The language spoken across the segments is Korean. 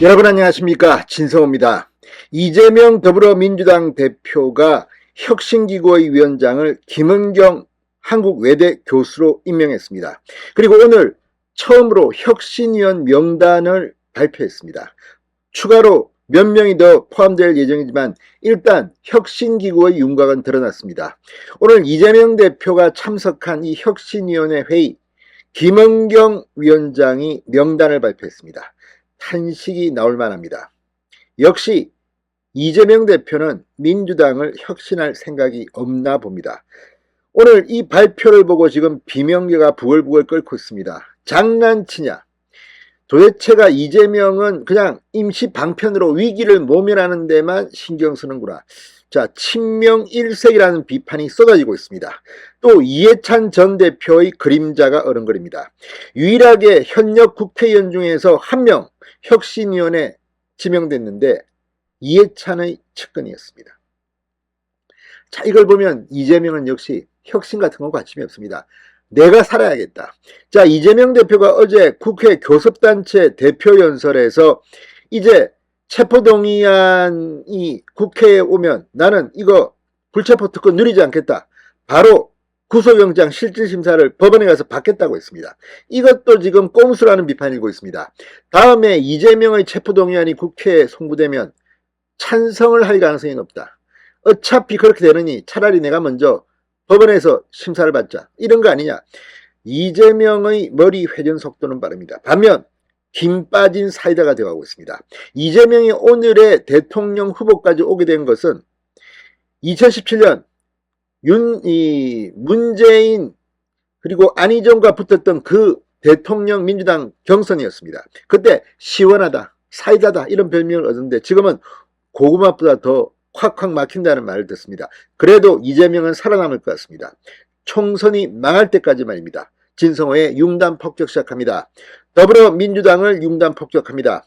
여러분 안녕하십니까, 진성호입니다. 이재명 더불어민주당 대표가 혁신기구의 위원장을 김은경 한국외대 교수로 임명했습니다. 그리고 오늘 처음으로 혁신위원 명단을 발표했습니다. 추가로 몇 명이 더 포함될 예정이지만 일단 혁신기구의 윤곽은 드러났습니다. 오늘 이재명 대표가 참석한 이 혁신위원회 회의, 김은경 위원장이 명단을 발표했습니다. 탄식이 나올 만합니다. 역시 이재명 대표는 민주당을 혁신할 생각이 없나 봅니다. 오늘 이 발표를 보고 지금 비명계가 부글부글 끓고 있습니다. 장난치냐? 도대체가 이재명은 그냥 임시 방편으로 위기를 모면하는 데만 신경 쓰는구나. 자, 친명 일색이라는 비판이 쏟아지고 있습니다. 또 이해찬 전 대표의 그림자가 어른거립니다. 유일하게 현역 국회의원 중에서 한 명 혁신위원회 지명됐는데 이해찬의 측근이었습니다. 자, 이걸 보면 이재명은 역시 혁신 같은 거 관심이 없습니다. 내가 살아야겠다. 자, 이재명 대표가 어제 국회 교섭단체 대표연설에서 이제 체포동의안이 국회에 오면 나는 이거 불체포 특권 누리지 않겠다. 바로 구속영장 실질심사를 법원에 가서 받겠다고 했습니다. 이것도 지금 꼼수라는 비판이 일고 있습니다. 다음에 이재명의 체포동의안이 국회에 송부되면 찬성을 할 가능성이 높다. 어차피 그렇게 되느니 차라리 내가 먼저 법원에서 심사를 받자. 이런 거 아니냐. 이재명의 머리 회전 속도는 빠릅니다. 반면 김 빠진 사이다가 되어가고 있습니다. 이재명이 오늘의 대통령 후보까지 오게 된 것은 2017년 문재인 그리고 안희정과 붙었던 그 대통령 민주당 경선이었습니다. 그때 시원하다, 사이다다 이런 별명을 얻었는데 지금은 고구마보다 더 콱콱 막힌다는 말을 듣습니다. 그래도 이재명은 살아남을 것 같습니다. 총선이 망할 때까지 말입니다. 진성호의 융단 폭격 시작합니다. 더불어민주당을 융단 폭격합니다.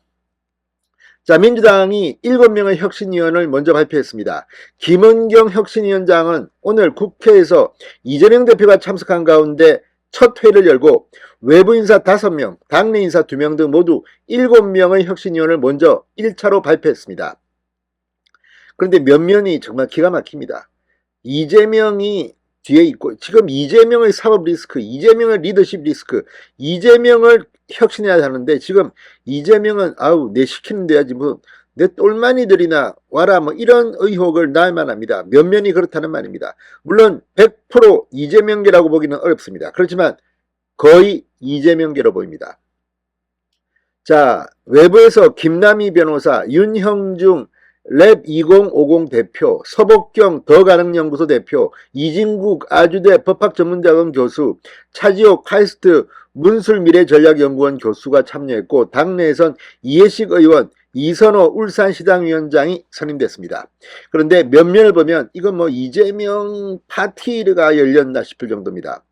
자, 민주당이 7명의 혁신위원을 먼저 발표했습니다. 김은경 혁신위원장은 오늘 국회에서 이재명 대표가 참석한 가운데 첫 회의를 열고 외부 인사 5명, 당내 인사 2명 등 모두 7명의 혁신위원을 먼저 1차로 발표했습니다. 그런데 면면이 정말 기가 막힙니다. 이재명이 뒤에 있고 지금 이재명의 사법 리스크, 이재명의 리더십 리스크, 이재명을 혁신해야 하는데 지금 이재명은 아우 내 시키는 데야지 뭐 내 똘마니들이나 와라 뭐 이런 의혹을 낳을 만합니다. 면면이 그렇다는 말입니다. 물론 100% 이재명계라고 보기는 어렵습니다. 그렇지만 거의 이재명계로 보입니다. 자, 외부에서 김남희 변호사, 윤형중 랩2050 대표, 서복경 더가능연구소 대표, 이진국 아주대 법학전문대학원 교수, 차지호 카이스트 문술미래전략연구원 교수가 참여했고 당내에선 이해식 의원, 이선호 울산시당위원장이 선임됐습니다. 그런데 면면을 보면 이건 뭐 이재명 파티가 열렸나 싶을 정도입니다.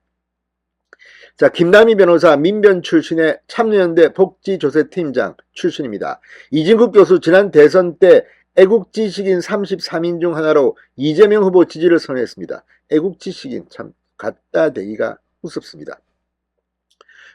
자, 김남희 변호사 민변 출신의 참여연대 복지조세팀장 출신입니다. 이진국 교수 지난 대선 때 애국지식인 33인 중 하나로 이재명 후보 지지를 선언했습니다. 애국지식인 참 갖다 대기가 우습습니다.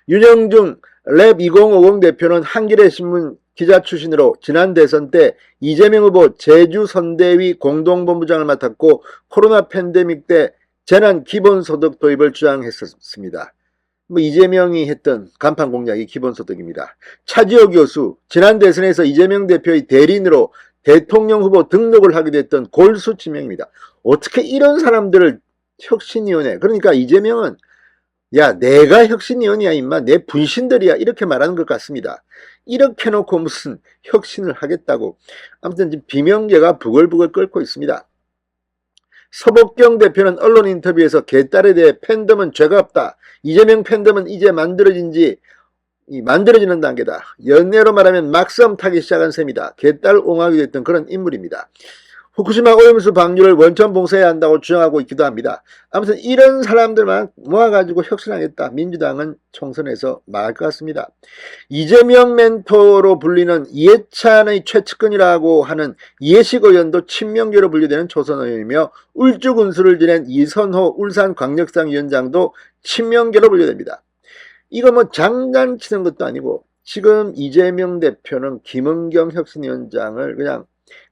윤영중 랩2050 대표는 한겨레신문 기자 출신으로 지난 대선 때 이재명 후보 제주선대위 공동본부장을 맡았고 코로나 팬데믹 때 재난 기본소득 도입을 주장했었습니다. 뭐 이재명이 했던 간판 공약이 기본소득입니다. 차지호 교수 지난 대선에서 이재명 대표의 대리인으로 대통령 후보 등록을 하게 됐던 골수 지명입니다. 어떻게 이런 사람들을 혁신위원회, 그러니까 이재명은 야 내가 혁신위원이야 임마 내 분신들이야 이렇게 말하는 것 같습니다. 이렇게 놓고 무슨 혁신을 하겠다고. 아무튼 지금 비명계가 부글부글 끓고 있습니다. 서복경 대표는 언론 인터뷰에서 개딸에 대해 팬덤은 죄가 없다. 이재명 팬덤은 이제 만들어지는 단계다. 연례로 말하면 막싸움 타기 시작한 셈이다. 개딸 옹하게 됐던 그런 인물입니다. 후쿠시마 오염수 방류를 원천 봉쇄해야 한다고 주장하고 있기도 합니다. 아무튼 이런 사람들만 모아가지고 혁신하겠다. 민주당은 총선에서 망할 것 같습니다. 이재명 멘토로 불리는 이해찬의 최측근이라고 하는 이해식 의원도 친명계로 분류되는 초선 의원이며 울주군수를 지낸 이선호 울산광역시장 위원장도 친명계로 분류됩니다. 이거 뭐 장난치는 것도 아니고 지금 이재명 대표는 김은경 혁신위원장을 그냥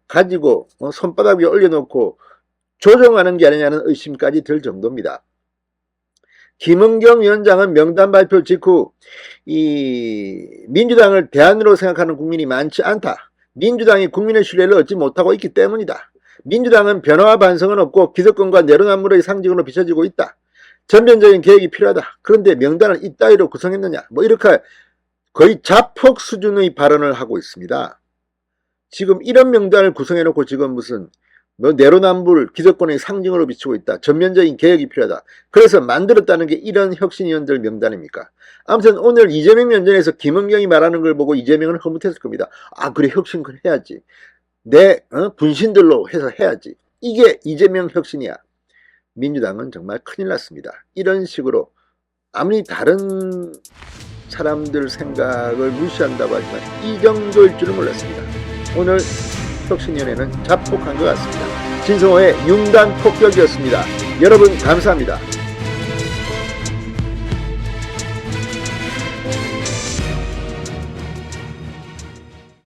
가지고 손바닥 위에 올려놓고 조정하는 게 아니냐는 의심까지 들 정도입니다. 김은경 위원장은 명단 발표 직후 이 민주당을 대안으로 생각하는 국민이 많지 않다. 민주당이 국민의 신뢰를 얻지 못하고 있기 때문이다. 민주당은 변화와 반성은 없고 기득권과 내로남불의 상징으로 비춰지고 있다. 전면적인 계획이 필요하다. 그런데 명단을 이따위로 구성했느냐? 뭐 이렇게 거의 자폭 수준의 발언을 하고 있습니다. 지금 이런 명단을 구성해놓고 지금 무슨 뭐 내로남불 기득권의 상징으로 비추고 있다. 전면적인 개혁이 필요하다. 그래서 만들었다는 게 이런 혁신위원들 명단입니까? 아무튼 오늘 이재명 면전에서 김은경이 말하는 걸 보고 이재명은 흐뭇했을 겁니다. 아 그래 혁신을 해야지. 내 분신들로 해서 해야지. 이게 이재명 혁신이야. 민주당은 정말 큰일 났습니다. 이런 식으로 아무리 다른 사람들 생각을 무시한다고 하지만 이 정도일 줄은 몰랐습니다. 오늘 혁신위원회는 자폭한 것 같습니다. 진성호의 융단 폭격이었습니다. 여러분 감사합니다.